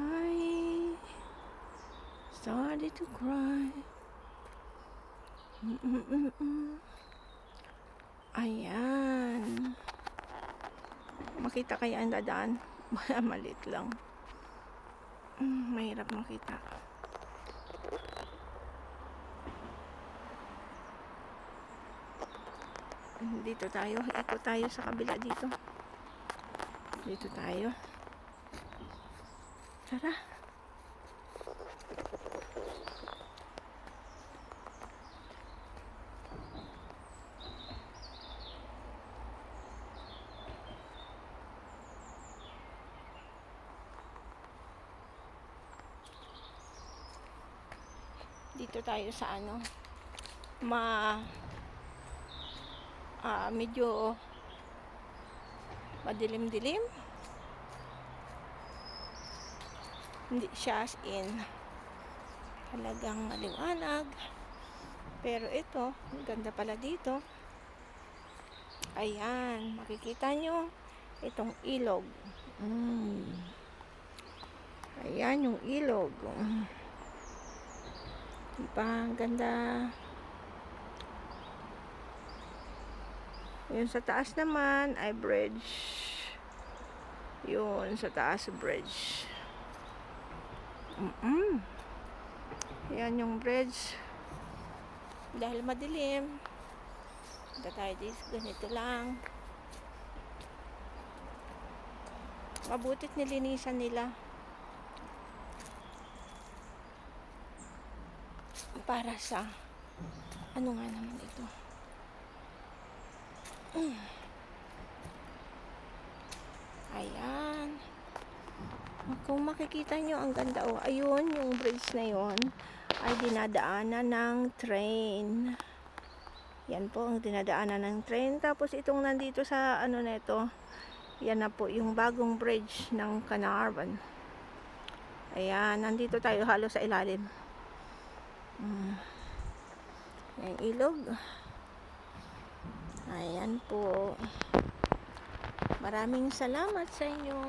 I started to cry. Ayan. Makita kaya ang dadaan? Malit lang. Mahirap makita. Dito tayo. Ikot tayo sa kabila dito. Dito tayo. Tara. Dito tayo sa medyo madilim-dilim. Hindi siya as in talagang maliwanag, pero ito, ganda pala dito. Ayan, makikita nyo itong ilog. Ayan yung ilog. Diba? Ganda. Yun sa taas naman ay bridge. Yun sa taas bridge. Yan yung bridge. Dahil madilim, punta tayo dito, ganito lang. Mabutit nilinisan nila para sa ano nga naman ito. Ayan. Kung makikita nyo, ang ganda. Ayun, yung bridge na yun ay dinadaanan ng train. Yan po ang dinadaanan ng train. Tapos itong nandito sa na ito, yan na po yung bagong bridge ng Carnarvon. Ayan, nandito tayo halos sa ilalim. Yung ilog. Ayan po. Maraming salamat sa inyo.